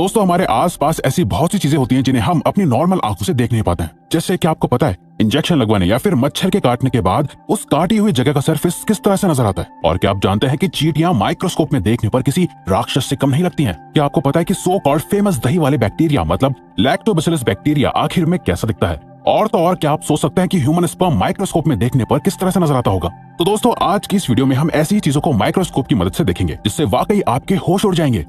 दोस्तों हमारे आसपास ऐसी बहुत सी चीजें होती हैं जिन्हें हम अपनी नॉर्मल आंखों से देख नहीं पाते हैं। जैसे कि आपको पता है, इंजेक्शन लगवाने या फिर मच्छर के काटने के बाद उस काटी हुई जगह का सरफेस किस तरह से नजर आता है। और क्या आप जानते हैं कि चींटियां माइक्रोस्कोप में देखने पर किसी राक्षस से कम नहीं लगती हैं। क्या आपको पता है कि सो कॉल्ड फेमस दही वाले बैक्टीरिया मतलब लैक्टोबैसिलस बैक्टीरिया आखिर में कैसा दिखता है। और तो और क्या आप सोच सकते हैं कि ह्यूमन स्पर्म माइक्रोस्कोप में देखने पर किस तरह से नजर आता होगा। तो दोस्तों आज की इस वीडियो में हम ऐसी ही चीजों को माइक्रोस्कोप की मदद से देखेंगे जिससे वाकई आपके होश उड़ जाएंगे।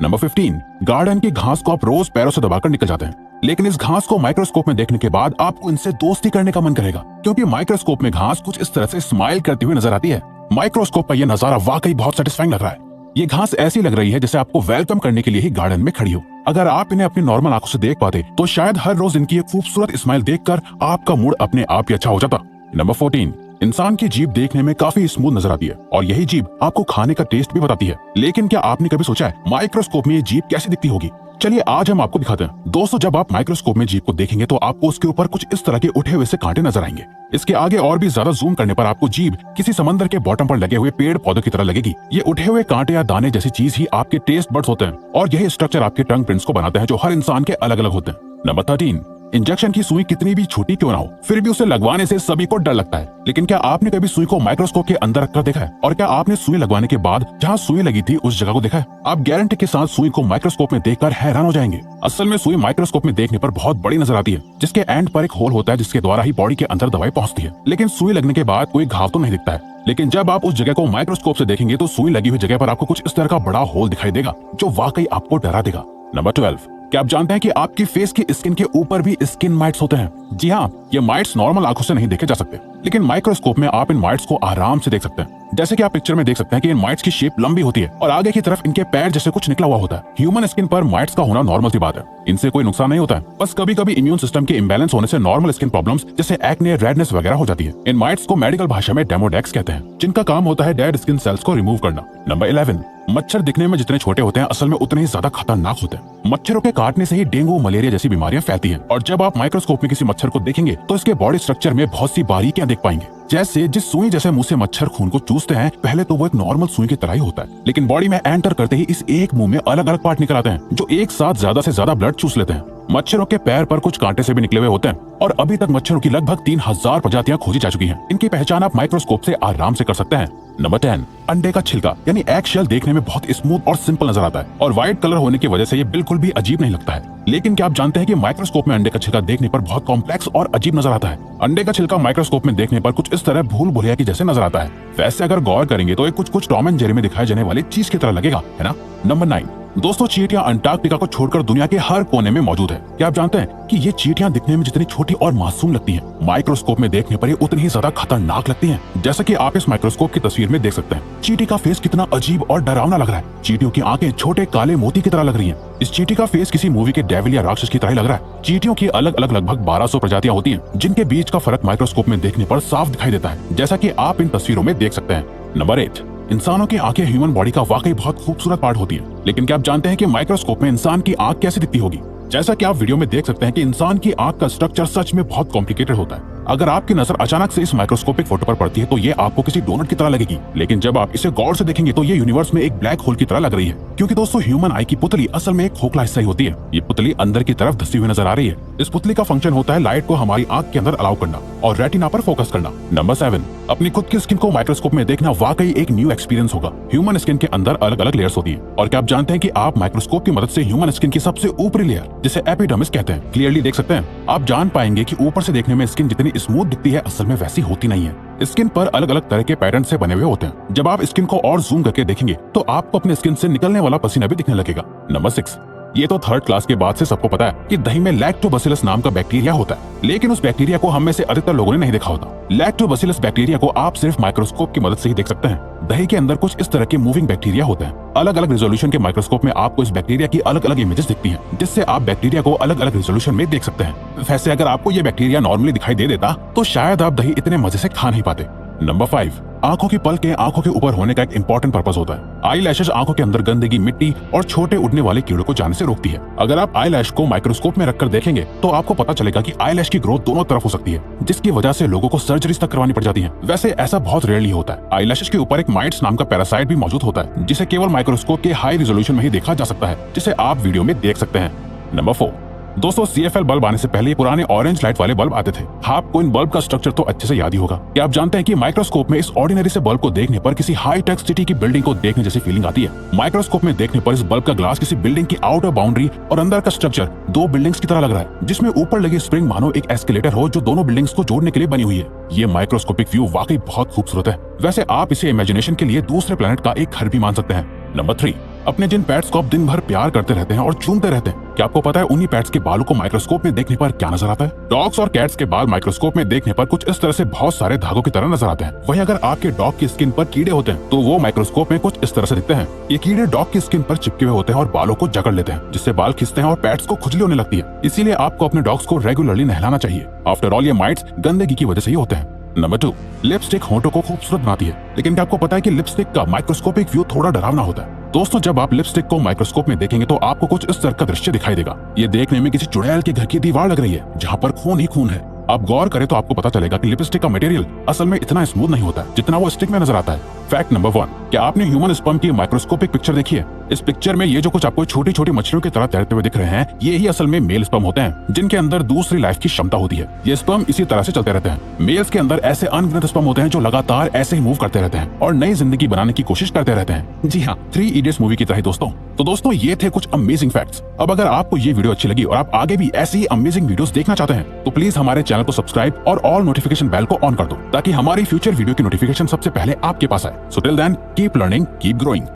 नंबर 15, गार्डन की घास को आप रोज पैरों से दबाकर निकल जाते हैं, लेकिन इस घास को माइक्रोस्कोप में देखने के बाद आपको इनसे दोस्ती करने का मन करेगा, क्योंकि माइक्रोस्कोप में घास कुछ इस तरह से स्माइल करती हुई नजर आती है। माइक्रोस्कोप का यह नजारा वाकई बहुत सेटिस्फाइंग लग रहा है। ये घास ऐसी लग रही है जैसे आपको वेलकम करने के लिए ही गार्डन में खड़ी हो। अगर आप इन्हें अपनी नॉर्मल आंखों से देख पाते तो शायद हर रोज इनकी एक खूबसूरत स्माइल देखकर आपका मूड अपने आप ही अच्छा हो जाता। नंबर 14, इंसान की जीभ देखने में काफी स्मूथ नजर आती है और यही जीभ आपको खाने का टेस्ट भी बताती है। लेकिन क्या आपने कभी सोचा है माइक्रोस्कोप में ये जीभ कैसी दिखती होगी? चलिए आज हम आपको दिखाते हैं। दोस्तों जब आप माइक्रोस्कोप में जीभ को देखेंगे तो आपको उसके ऊपर कुछ इस तरह के उठे हुए से कांटे नजर आएंगे। इसके आगे और भी ज्यादा जूम करने पर आपको जीभ किसी समंदर के बॉटम पर लगे हुए पेड़ पौधों की तरह लगेगी। ये उठे हुए कांटे या दाने जैसी चीज ही आपके टेस्ट बड्स होते हैं और यही स्ट्रक्चर आपके टंग प्रिंट्स को बनाते हैं जो हर इंसान के अलग अलग होते हैं। नंबर 13, इंजेक्शन की सुई कितनी भी छोटी क्यों ना हो फिर भी उसे लगवाने से सभी को डर लगता है। लेकिन क्या आपने कभी सुई को माइक्रोस्कोप के अंदर रखकर देखा है? और क्या आपने सुई लगवाने के बाद जहां सुई लगी थी उस जगह को देखा है? आप गारंटी के साथ सुई को माइक्रोस्कोप में देखकर हैरान हो जाएंगे। असल में सुई माइक्रोस्कोप में देखने पर बहुत बड़ी नजर आती है, जिसके एंड पर एक होल होता है जिसके द्वारा ही बॉडी के अंदर दवाई पहुंचती है। लेकिन सुई लगने के बाद कोई घाव तो नहीं दिखता है। लेकिन जब आप उस जगह को माइक्रोस्कोप से देखेंगे तो सुई लगी हुई जगह पर आपको कुछ इस तरह का बड़ा होल दिखाई देगा जो वाकई आपको डरा देगा। नंबर 12, क्या आप जानते हैं कि आपकी फेस की स्किन के ऊपर भी स्किन माइट्स होते हैं? जी हाँ, ये माइट्स नॉर्मल आंखों से नहीं देखे जा सकते, लेकिन माइक्रोस्कोप में आप इन माइट्स को आराम से देख सकते हैं। जैसे कि आप पिक्चर में देख सकते हैं कि इन माइट्स की शेप लंबी होती है और आगे की तरफ इनके पैर जैसे कुछ निकला हुआ होता है। ह्यूमन स्किन पर माइट्स का होना नॉर्मल सी बात है, इनसे कोई नुकसान नहीं होता है। बस कभी कभी इम्यून सिस्टम के इम्बैलेंस होने से नॉर्मल स्किन प्रॉब्लम्स जैसे एक्ने, रेडनेस वगैरह हो जाती है। इन माइट्स को मेडिकल भाषा में डेमोडेक्स कहते हैं, जिनका काम होता है डेड स्किन सेल्स को रिमूव करना। नंबर 11, मच्छर दिखने में जितने छोटे होते हैं असल में उतने ही ज्यादा खतरनाक होते हैं। मच्छरों के काटने से ही डेंगू, मलेरिया जैसी बीमारियां फैलती हैं। और जब आप माइक्रोस्कोप में किसी मच्छर को देखेंगे तो इसके बॉडी स्ट्रक्चर में बहुत सी बारीकियां देख पाएंगे। जैसे जिस सुई जैसे मुंह से मच्छर खून को चूसते हैं पहले तो वो एक नॉर्मल सुई की तरह ही होता है, लेकिन बॉडी में एंटर करते ही इस एक मुंह में अलग अलग पार्ट निकल आते हैं जो एक साथ ज्यादा से ज्यादा ब्लड चूस लेते हैं। मच्छरों के पैर पर कुछ कांटे से भी निकले हुए होते हैं और अभी तक मच्छरों की लगभग 3000 प्रजातियां खोजी जा चुकी हैं। इनकी पहचान आप माइक्रोस्कोप से आराम से कर सकते हैं। नंबर 10, अंडे का छिलका यानी एग शेल देखने में बहुत स्मूथ और सिंपल नजर आता है और व्हाइट कलर होने की वजह से ये बिल्कुल भी अजीब नहीं लगता है। लेकिन क्या आप जानते हैं कि माइक्रोस्कोप में अंडे का छिलका देखने पर बहुत कॉम्प्लेक्स और अजीब नजर आता है। अंडे का छिलका माइक्रोस्कोप में देखने पर कुछ इस तरह भूल भुलैया की जैसे नजर आता है। वैसे अगर गौर करेंगे तो ये कुछ टॉम एंड जेरी में दिखाई जाने वाली चीज की तरह लगेगा, है ना। नंबर 9, दोस्तों चींटियां अंटार्कटिका को छोड़कर दुनिया के हर कोने में मौजूद है। क्या आप जानते हैं कि ये चींटियां दिखने में जितनी छोटी और मासूम लगती हैं, माइक्रोस्कोप में देखने पर ये उतनी ही ज्यादा खतरनाक लगती हैं। जैसा कि आप इस माइक्रोस्कोप की तस्वीर में देख सकते हैं, चींटी का फेस कितना अजीब और डरावना लग रहा है। चींटियों की आंखें छोटे काले मोती की तरह लग रही हैं। इस चींटी का फेस किसी मूवी के डेविल या राक्षस की तरह ही लग रहा है। चींटियों की अलग अलग लगभग 1200 प्रजातियां होती हैं, जिनके बीच का फर्क माइक्रोस्कोप में देखने पर साफ दिखाई देता है, जैसा कि आप इन तस्वीरों में देख सकते हैं। नंबर 8, इंसानों की आंखें ह्यूमन बॉडी का वाकई बहुत खूबसूरत पार्ट होती है, लेकिन क्या आप जानते हैं कि माइक्रोस्कोप में इंसान की आंख कैसी दिखती होगी? जैसा कि आप वीडियो में देख सकते हैं कि इंसान की आंख का स्ट्रक्चर सच में बहुत कॉम्प्लिकेटेड होता है। अगर आपकी नजर अचानक से इस माइक्रोस्कोपिक फोटो पर पड़ती है तो ये आपको किसी डोनट की तरह लगेगी, लेकिन जब आप इसे गौर से देखेंगे तो ये यूनिवर्स में एक ब्लैक होल की तरह लग रही है। क्योंकि दोस्तों ह्यूमन आई की पुतली असल में एक खोखला हिस्सा ही होती है। ये पुतली अंदर की तरफ धसी हुई नजर आ रही है। इस पुतली का फंक्शन होता है लाइट को हमारी आंख के अंदर अलाउ करना और रेटिना पर फोकस करना। नंबर 7, अपनी खुद की स्किन को माइक्रोस्कोप में देखना वाकई एक न्यू एक्सपीरियंस होगा। ह्यूमन स्किन के अंदर अलग अलग लेयर्स होती है और क्या आप जानते हैं कि आप माइक्रोस्कोप की मदद से ह्यूमन स्किन की सबसे ऊपरी लेयर जिसे एपिडर्मिस कहते हैं क्लियरली देख सकते हैं। आप जान पाएंगे कि ऊपर से देखने में स्किन जितनी स्मूथ दिखती है असल में वैसी होती नहीं है। स्किन पर अलग अलग तरह के पैटर्न से बने हुए होते हैं। जब आप स्किन को और जूम करके देखेंगे तो आपको अपने स्किन से निकलने वाला पसीना भी दिखने लगेगा। नंबर 6, ये तो थर्ड क्लास के बाद से सबको पता है कि दही में लैक्टोबैसिलस नाम का बैक्टीरिया होता है, लेकिन उस बैक्टीरिया को हम में से अधिकतर लोगों ने नहीं देखा होता। लैक्टोबैसिलस बैक्टीरिया को आप सिर्फ माइक्रोस्कोप की मदद से ही देख सकते हैं। दही के अंदर कुछ इस तरह के मूविंग बैक्टीरिया होते हैं। अलग अलग रेजोल्यूशन के माइक्रोस्कोप में आपको इस बैक्टीरिया की अलग अलग इमेजेस दिखती हैं, जिससे आप बैक्टीरिया को अलग अलग रेजोल्यूशन में देख सकते हैं। वैसे अगर आपको ये बैक्टीरिया नॉर्मली दिखाई दे देता तो शायद आप दही इतने मजे से खा नहीं पाते। नंबर 5, आंखों की पलकें आंखों के ऊपर होने का एक इंपॉर्टेंट पर्पस होता है। आई लैशेज आंखों के अंदर गंदगी, मिट्टी और छोटे उड़ने वाले कीड़ों को जाने से रोकती है। अगर आप आई लैश को माइक्रोस्कोप में रखकर देखेंगे तो आपको पता चलेगा कि आई लैश की ग्रोथ दोनों तरफ हो सकती है, जिसकी वजह से लोगों को सर्जरीज तक करवानी पड़ जाती है। वैसे ऐसा बहुत रेयरली होता है। आई लैशेज के ऊपर एक माइट्स नाम का पैरासाइट भी मौजूद होता है, जिसे केवल माइक्रोस्कोप के हाई रिजोल्यूशन में ही देखा जा सकता है, जिसे आप वीडियो में देख सकते हैं। नंबर 4, दोस्तों CFL बल्ब आने से पहले ये पुराने ऑरेंज लाइट वाले बल्ब आते थे। आपको इन बल्ब का स्ट्रक्चर तो अच्छे से याद ही होगा। क्या आप जानते हैं कि माइक्रोस्कोप में इस ऑर्डिनरी से बल्ब को देखने पर किसी हाई टेक सिटी की बिल्डिंग को देखने जैसी फीलिंग आती है। माइक्रोस्कोप में देखने पर इस बल्ब का ग्लास किसी बिल्डिंग की आउटर बाउंड्री और अंदर का स्ट्रक्चर दो बिल्डिंग्स की तरह लग रहा है, जिसमें ऊपर लगी स्प्रिंग मानो एक एस्केलेटर हो जो दोनों बिल्डिंग्स को जोड़ने के लिए बनी हुई है। ये माइक्रोस्कोपिक व्यू वाकई बहुत खूबसूरत है। वैसे आप इसे इमेजिनेशन के लिए दूसरे प्लेनेट का एक घर भी मान सकते हैं। नंबर 3, अपने जिन पेट्स को आप दिन भर प्यार करते रहते हैं और चूमते रहते हैं, क्या आपको पता है उन्हीं पेट्स के बालों को माइक्रोस्कोप में देखने पर क्या नजर आता है? डॉग्स और कैट्स के बाल माइक्रोस्कोप में देखने पर कुछ इस तरह से बहुत सारे धागों की तरह नजर आते हैं। वहीं अगर आपके डॉग की स्किन पर कीड़े होते हैं तो वो माइक्रोस्कोप में कुछ इस तरह से दिखते हैं। ये कीड़े डॉग की स्किन पर चिपके हुए होते हैं और बालों को जकड़ लेते हैं, जिससे बाल खिंचते हैं और पेट्स को खुजली होने लगती है। इसीलिए आपको अपने डॉग्स को रेगुलरली नहलाना चाहिए। आफ्टर ऑल ये माइट्स गंदगी की वजह से ही होते हैं। नंबर 2, लिपस्टिक होंठों को खूबसूरत बनाती है, लेकिन क्या आपको पता है कि लिपस्टिक का माइक्रोस्कोपिक व्यू थोड़ा डरावना होता है? दोस्तों, जब आप लिपस्टिक को माइक्रोस्कोप में देखेंगे तो आपको कुछ इस तरह का दृश्य दिखाई देगा। ये देखने में किसी चुड़ैल के घर की दीवार लग रही है, जहाँ पर खून ही खून है। आप गौर करें तो आपको पता चलेगा कि लिपस्टिक का मटेरियल असल में इतना स्मूथ नहीं होता है जितना वो स्टिक में नजर आता है। फैक्ट नंबर 1, क्या आपने ह्यूमन स्पर्म की माइक्रोस्कोपिक पिक्चर देखी है? इस पिक्चर में ये जो कुछ आपको छोटी छोटी मछलियों की तरह तैरते हुए दिख रहे हैं, ये ही असल में मेल स्पर्म होते हैं, जिनके अंदर दूसरी लाइफ की क्षमता होती है। ये स्पर्म इसी तरह से चलते रहते हैं। मेल्स के अंदर ऐसे अनगिनत स्पर्म होते हैं जो लगातार ऐसे ही मूव करते रहते हैं और नई जिंदगी बनाने की कोशिश करते रहते हैं। जी हाँ, 3 इडियट्स मूवी की तरह दोस्तों। तो दोस्तों, ये थे कुछ अमेजिंग फैक्ट्स। अब अगर आपको ये वीडियो अच्छी लगी और आप आगे भी ऐसी ही अमेजिंग वीडियोस देखना चाहते हैं तो प्लीज हमारे चैनल को सब्सक्राइब और ऑल नोटिफिकेशन बेल को ऑन कर दो, ताकि हमारी फ्यूचर वीडियो की नोटिफिकेशन सबसे पहले आपके पास आए। So till then, keep learning, keep growing.